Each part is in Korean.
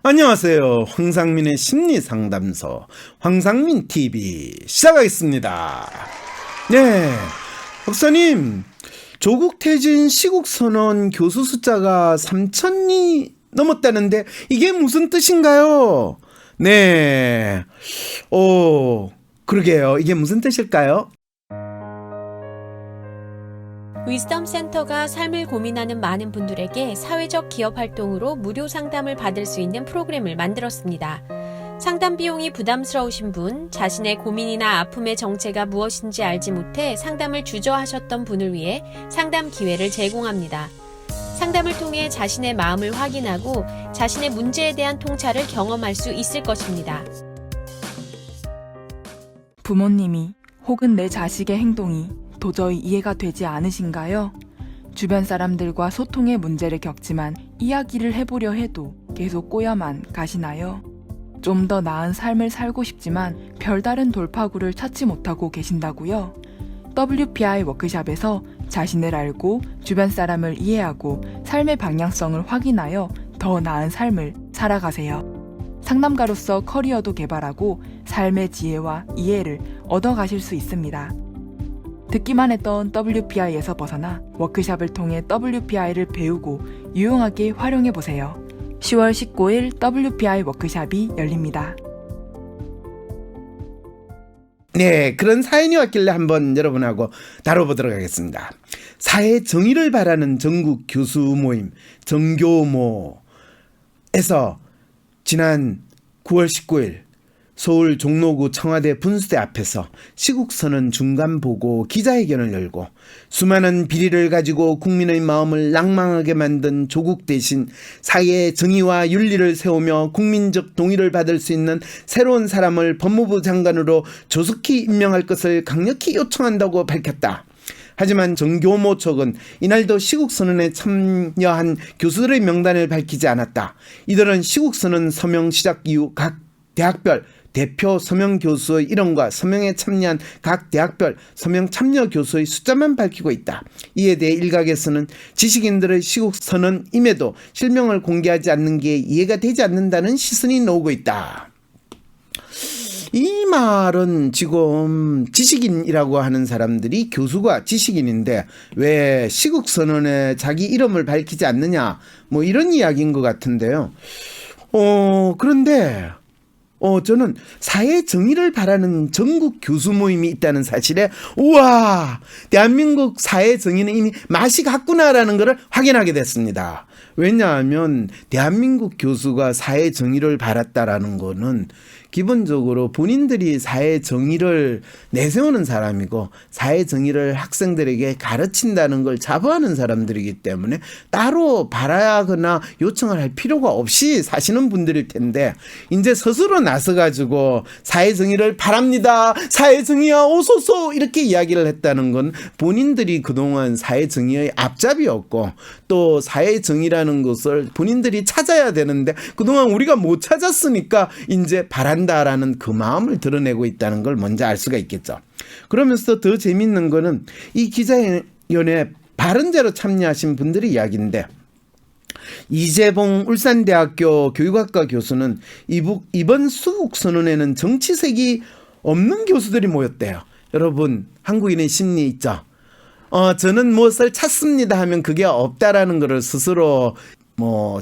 안녕하세요. 황상민의 심리상담소 황상민TV 시작하겠습니다. 네, 박사님, 조국 퇴진 시국선언 교수 숫자가 3,000이 넘었다는데 이게 무슨 뜻인가요? 네, 그러게요. 이게 무슨 뜻일까요? 위즈덤 센터가 삶을 고민하는 많은 분들에게 사회적 기업 활동으로 무료 상담을 받을 수 있는 프로그램을 만들었습니다. 상담 비용이 부담스러우신 분, 자신의 고민이나 아픔의 정체가 무엇인지 알지 못해 상담을 주저하셨던 분을 위해 상담 기회를 제공합니다. 상담을 통해 자신의 마음을 확인하고 자신의 문제에 대한 통찰을 경험할 수 있을 것입니다. 부모님이 혹은 내 자식의 행동이 도저히 이해가 되지 않으신가요? 주변 사람들과 소통의 문제를 겪지만 이야기를 해보려 해도 계속 꼬여만 가시나요? 좀 더 나은 삶을 살고 싶지만 별다른 돌파구를 찾지 못하고 계신다고요? WPI 워크샵에서 자신을 알고 주변 사람을 이해하고 삶의 방향성을 확인하여 더 나은 삶을 살아가세요. 상담가로서 커리어도 개발하고 삶의 지혜와 이해를 얻어가실 수 있습니다. 듣기만 했던 WPI에서 벗어나 워크샵을 통해 WPI를 배우고 유용하게 활용해보세요. 10월 19일 WPI 워크샵이 열립니다. 네, 그런 사연이 왔길래 한번 여러분하고 다뤄보도록 하겠습니다. 사회 정의를 바라는 전국 교수 모임 정교모에서 지난 9월 19일 서울 종로구 청와대 분수대 앞에서 시국선언 중간 보고 기자회견을 열고 수많은 비리를 가지고 국민의 마음을 낭망하게 만든 조국 대신 사회의 정의와 윤리를 세우며 국민적 동의를 받을 수 있는 새로운 사람을 법무부 장관으로 조속히 임명할 것을 강력히 요청한다고 밝혔다. 하지만 정교모 측은 이날도 시국선언에 참여한 교수들의 명단을 밝히지 않았다. 이들은 시국선언 서명 시작 이후 각 대학별 대표 서명 교수의 이름과 서명에 참여한 각 대학별 서명 참여 교수의 숫자만 밝히고 있다. 이에 대해 일각에서는 지식인들의 시국선언임에도 실명을 공개하지 않는 게 이해가 되지 않는다는 시선이 나오고 있다. 이 말은 지금 지식인이라고 하는 사람들이 교수가 지식인인데 왜 시국선언에 자기 이름을 밝히지 않느냐, 뭐 이런 이야기인 것 같은데요. 그런데 저는 사회 정의를 바라는 전국 교수 모임이 있다는 사실에 우와, 대한민국 사회 정의는 이미 맛이 갔구나라는 것을 확인하게 됐습니다. 왜냐하면 대한민국 교수가 사회 정의를 바랐다라는 거는 기본적으로 본인들이 사회 정의를 내세우는 사람이고 사회 정의를 학생들에게 가르친다는 걸 자부하는 사람들이기 때문에 따로 바라거나 요청을 할 필요가 없이 사시는 분들일 텐데 이제 스스로 나서가지고 사회 정의를 바랍니다. 사회 정의야 오소서 이렇게 이야기를 했다는 건 본인들이 그동안 사회 정의의 앞잡이였고 또 사회 정의라는 것을 본인들이 찾아야 되는데 그동안 우리가 못 찾았으니까 이제 바란다라는 그 마음을 드러내고 있다는 걸 먼저 알 수가 있겠죠. 그러면서 더 재밌는 거는 이 기자회견에 바른대로 참여하신 분들의 이야기인데 이재봉 울산대학교 교육학과 교수는 이번 수국선언에는 정치색이 없는 교수들이 모였대요. 여러분, 한국인의 심리 있죠? 저는 무엇을 찾습니다 하면 그게 없다라는 것을 스스로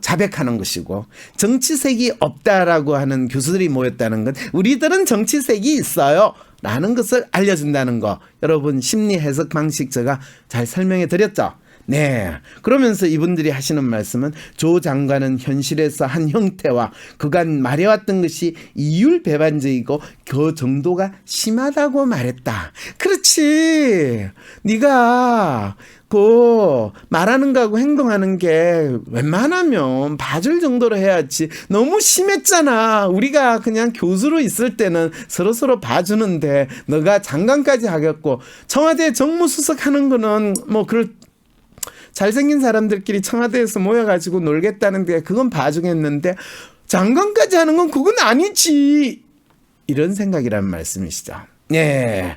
자백하는 것이고 정치색이 없다라고 하는 교수들이 모였다는 건 우리들은 정치색이 있어요 라는 것을 알려준다는 거. 여러분, 심리 해석 방식 제가 잘 설명해 드렸죠? 네. 그러면서 이분들이 하시는 말씀은 조 장관은 현실에서 한 형태와 그간 말해왔던 것이 이율배반적이고 그 정도가 심하다고 말했다. 그렇지. 네가 말하는 거하고 행동하는 게 웬만하면 봐줄 정도로 해야지. 너무 심했잖아. 우리가 그냥 교수로 있을 때는 서로서로 봐주는데 너가 장관까지 하겠고 청와대 정무수석 하는 거는 잘생긴 사람들끼리 청와대에서 모여가지고 놀겠다는데 그건 봐주겠는데 장관까지 하는 건 그건 아니지. 이런 생각이란 말씀이시죠. 예.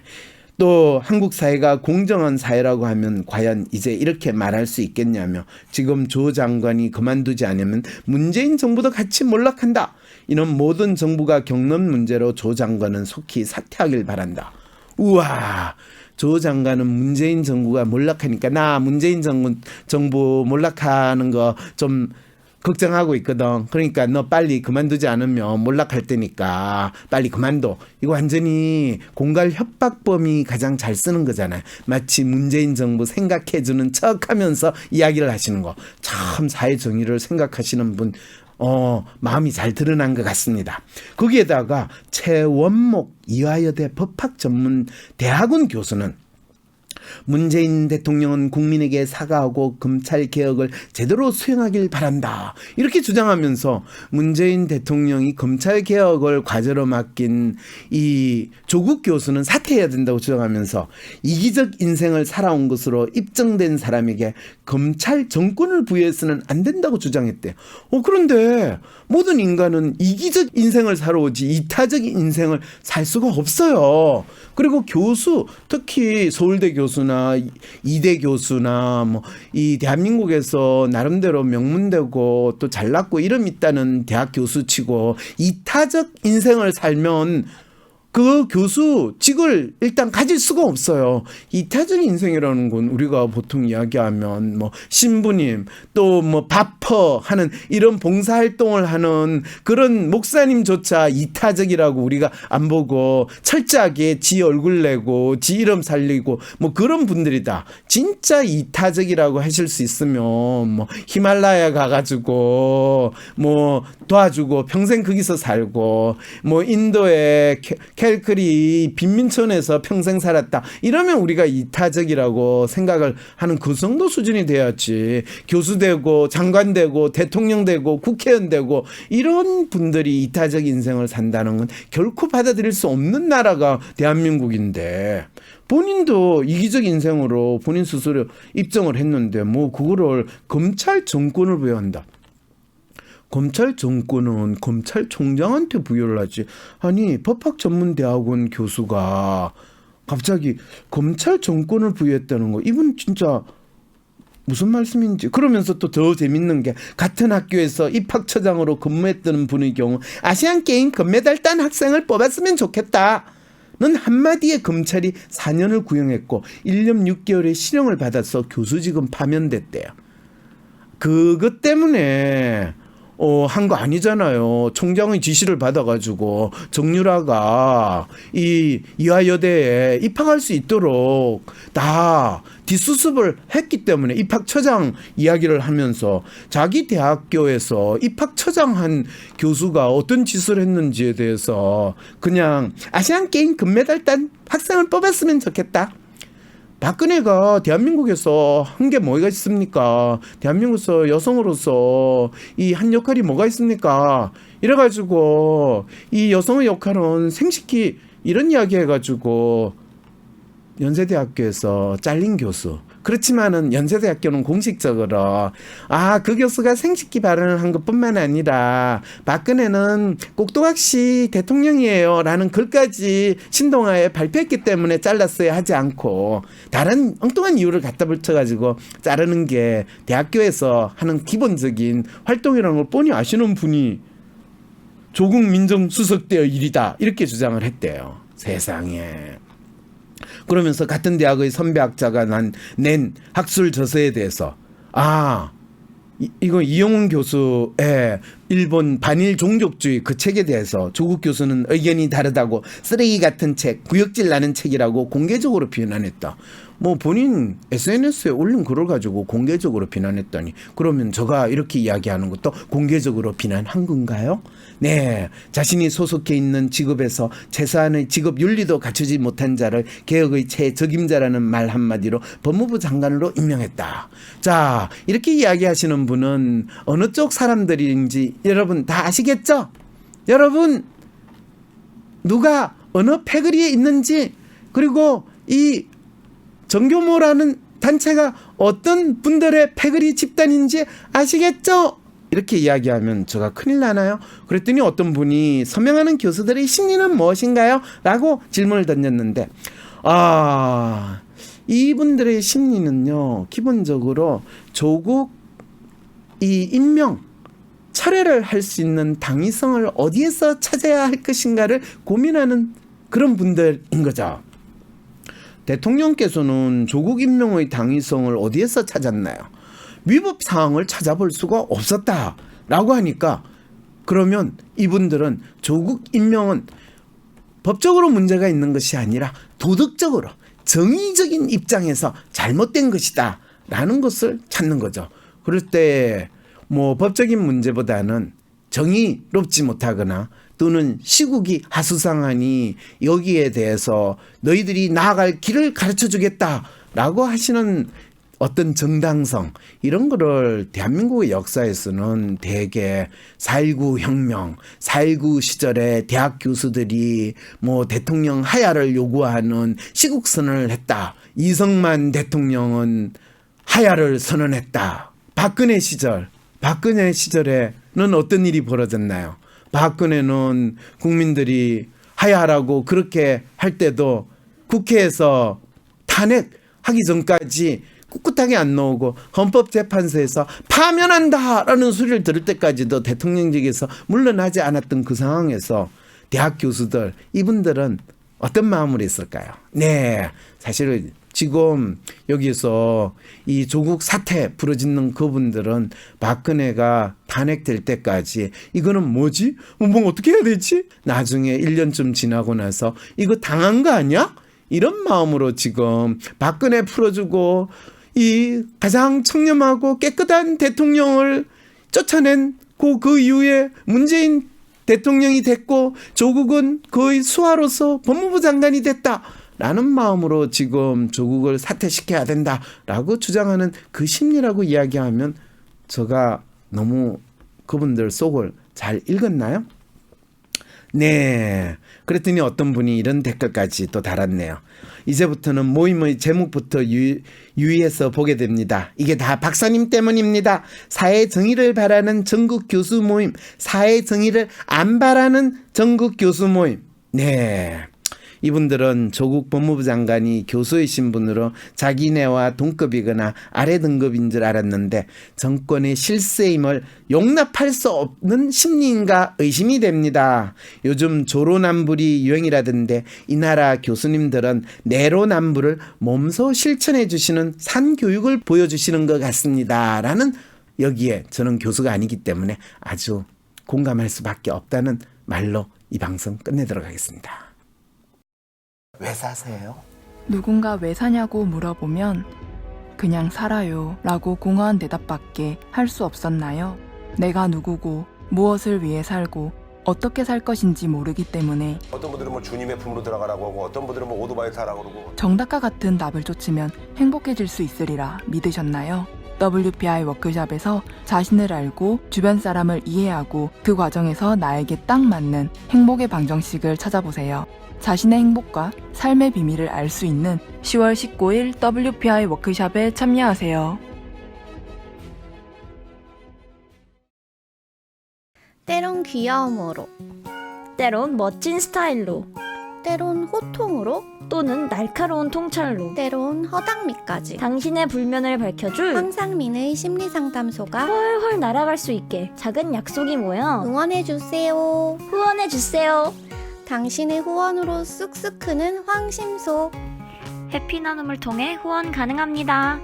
또 한국 사회가 공정한 사회라고 하면 과연 이제 이렇게 말할 수 있겠냐며 지금 조 장관이 그만두지 않으면 문재인 정부도 같이 몰락한다. 이런 모든 정부가 겪는 문제로 조 장관은 속히 사퇴하길 바란다. 우와, 조 장관은 문재인 정부가 몰락하니까 나 문재인 정부 몰락하는 거 좀 걱정하고 있거든. 그러니까 너 빨리 그만두지 않으면 몰락할 테니까 빨리 그만둬. 이거 완전히 공갈 협박범이 가장 잘 쓰는 거잖아요. 마치 문재인 정부 생각해주는 척하면서 이야기를 하시는 거. 참 사회 정의를 생각하시는 분 마음이 잘 드러난 것 같습니다. 거기에다가 최원목 이화여대 법학전문대학원 교수는 문재인 대통령은 국민에게 사과하고 검찰 개혁을 제대로 수행하길 바란다. 이렇게 주장하면서 문재인 대통령이 검찰 개혁을 과제로 맡긴 이 조국 교수는 사퇴해야 된다고 주장하면서 이기적 인생을 살아온 것으로 입증된 사람에게 검찰 정권을 부여해서는 안 된다고 주장했대요. 그런데 모든 인간은 이기적 인생을 살아오지 이타적 인생을 살 수가 없어요. 그리고 교수, 특히 서울대 교수나 이대 교수나 뭐 이 대한민국에서 나름대로 명문되고 또 잘났고 이름 있다는 대학 교수치고 이타적 인생을 살면 그 교수직을 일단 가질 수가 없어요. 이타적 인생이라는 건 우리가 보통 이야기하면 뭐 신부님 또 뭐 바퍼 하는 이런 봉사활동을 하는 그런 목사님조차 이타적이라고 우리가 안 보고 철저하게 지 얼굴 내고 지 이름 살리고 뭐 그런 분들이다. 진짜 이타적이라고 하실 수 있으면 뭐 히말라야 가가지고 뭐 도와주고 평생 거기서 살고 뭐 인도에 캘크리 빈민촌에서 평생 살았다. 이러면 우리가 이타적이라고 생각을 하는 그 정도 수준이 돼야지. 교수 되고 장관 되고 대통령 되고 국회의원 되고 이런 분들이 이타적 인생을 산다는 건 결코 받아들일 수 없는 나라가 대한민국인데 본인도 이기적 인생으로 본인 스스로 입증을 했는데 뭐 그거를 검찰 정권을 부여한다. 검찰 정권은 검찰총장한테 부여를 하지. 아니 법학전문대학원 교수가 갑자기 검찰 정권을 부여했다는 거 이분 진짜 무슨 말씀인지. 그러면서 또 더 재밌는 게 같은 학교에서 입학처장으로 근무했던 분의 경우 아시안게임 금메달 딴 학생을 뽑았으면 좋겠다. 는 한마디에 검찰이 4년을 구형했고 1년 6개월의 실형을 받아서 교수직은 파면됐대요. 그것 때문에 한 거 아니잖아요. 총장의 지시를 받아가지고 정유라가 이 이화여대에 입학할 수 있도록 다 뒷수습을 했기 때문에 입학처장 이야기를 하면서 자기 대학교에서 입학처장 한 교수가 어떤 짓을 했는지에 대해서 그냥 아시안게임 금메달 딴 학생을 뽑았으면 좋겠다. 박근혜가 대한민국에서 한 게 뭐가 있습니까? 대한민국에서 여성으로서 이 한 역할이 뭐가 있습니까? 이래가지고 이 여성의 역할은 생식기 이런 이야기 해가지고 연세대학교에서 잘린 교수. 그렇지만은 연세대학교는 공식적으로 그 교수가 생식기 발언을 한 것뿐만 아니라 박근혜는 꼭두각시 대통령이에요 라는 글까지 신동아에 발표했기 때문에 잘랐어야 하지 않고 다른 엉뚱한 이유를 갖다 붙여가지고 자르는 게 대학교에서 하는 기본적인 활동이라는 걸 뻔히 아시는 분이 조국 민정수석대의 일이다 이렇게 주장을 했대요. 세상에. 그러면서 같은 대학의 선배학자가 낸 학술 저서에 대해서 이거 이용훈 교수의 일본 반일 종족주의 그 책에 대해서 조국 교수는 의견이 다르다고 쓰레기 같은 책, 구역질 나는 책이라고 공개적으로 비난했다. 뭐 본인 SNS에 올린 글을 가지고 공개적으로 비난했다니 그러면 제가 이렇게 이야기하는 것도 공개적으로 비난한 건가요? 네, 자신이 소속해 있는 직업에서 최소한의 직업 윤리도 갖추지 못한 자를 개혁의 최적임자라는 말 한마디로 법무부 장관으로 임명했다. 자, 이렇게 이야기하시는 분은 어느 쪽 사람들인지 여러분 다 아시겠죠? 여러분 누가 어느 패거리에 있는지 그리고 이 정교모라는 단체가 어떤 분들의 패거리 집단인지 아시겠죠? 이렇게 이야기하면 제가 큰일 나나요? 그랬더니 어떤 분이 서명하는 교수들의 심리는 무엇인가요? 라고 질문을 던졌는데 이분들의 심리는요, 기본적으로 조국 이 임명, 철회를 할 수 있는 당위성을 어디에서 찾아야 할 것인가를 고민하는 그런 분들인 거죠. 대통령께서는 조국 임명의 당위성을 어디에서 찾았나요? 위법 사항을 찾아볼 수가 없었다라고 하니까, 그러면 이분들은 조국 임명은 법적으로 문제가 있는 것이 아니라 도덕적으로 정의적인 입장에서 잘못된 것이다 라는 것을 찾는 거죠. 그럴 때 뭐 법적인 문제보다는 정의롭지 못하거나 또는 시국이 하수상하니 여기에 대해서 너희들이 나아갈 길을 가르쳐 주겠다라고 하시는 어떤 정당성, 이런 거를 대한민국의 역사에서는 대개 4.19 혁명, 4.19 시절에 대학 교수들이 뭐 대통령 하야를 요구하는 시국선언을 했다. 이승만 대통령은 하야를 선언했다. 박근혜 시절에는 어떤 일이 벌어졌나요? 박근혜는 국민들이 하야하라고 그렇게 할 때도 국회에서 탄핵하기 전까지 꿋꿋하게 안 나오고 헌법재판소에서 파면한다라는 소리를 들을 때까지도 대통령직에서 물러나지 않았던 그 상황에서 대학 교수들, 이분들은 어떤 마음으로 있을까요? 네, 사실 지금 여기서 이 조국 사태 부르짖는 그분들은 박근혜가 탄핵될 때까지 이거는 뭐지? 뭐 어떻게 해야 되지? 나중에 1년쯤 지나고 나서 이거 당한 거 아니야? 이런 마음으로 지금 박근혜 풀어주고 이 가장 청렴하고 깨끗한 대통령을 쫓아낸 그 이후에 문재인 대통령이 됐고 조국은 거의 수하로서 법무부 장관이 됐다라는 마음으로 지금 조국을 사퇴시켜야 된다라고 주장하는 그 심리라고 이야기하면 제가 너무 그분들 속을 잘 읽었나요? 네. 그랬더니 어떤 분이 이런 댓글까지 또 달았네요. 이제부터는 모임의 제목부터 유의해서 보게 됩니다. 이게 다 박사님 때문입니다. 사회 정의를 바라는 전국 교수 모임, 사회 정의를 안 바라는 전국 교수 모임. 네. 이분들은 조국 법무부 장관이 교수의 신분으로 자기네와 동급이거나 아래 등급인 줄 알았는데 정권의 실세임을 용납할 수 없는 심리인가 의심이 됩니다. 요즘 조로남불이 유행이라던데 이 나라 교수님들은 내로남불을 몸소 실천해 주시는 산교육을 보여주시는 것 같습니다. 라는, 여기에 저는 교수가 아니기 때문에 아주 공감할 수밖에 없다는 말로 이 방송 끝내도록 하겠습니다. 왜 사세요? 누군가 왜 사냐고 물어보면 그냥 살아요 라고 공허한 대답밖에 할 수 없었나요? 내가 누구고 무엇을 위해 살고 어떻게 살 것인지 모르기 때문에 어떤 분들은 뭐 주님의 품으로 들어가라고 하고 어떤 분들은 뭐 오토바이 타라고 그러고 정답과 같은 답을 쫓으면 행복해질 수 있으리라 믿으셨나요? WPI 워크숍에서 자신을 알고 주변 사람을 이해하고 그 과정에서 나에게 딱 맞는 행복의 방정식을 찾아보세요. 자신의 행복과 삶의 비밀을 알 수 있는 10월 19일 WPI 워크숍에 참여하세요. 때론 귀여움으로, 때론 멋진 스타일로, 때론 호통으로, 또는 날카로운 통찰로 때론 허당미까지 당신의 불면을 밝혀줄 황상민의 심리상담소가 훨훨 날아갈 수 있게 작은 약속이 모여 응원해주세요. 후원해주세요. 당신의 후원으로 쑥쑥 크는 황심소. 해피 나눔을 통해 후원 가능합니다.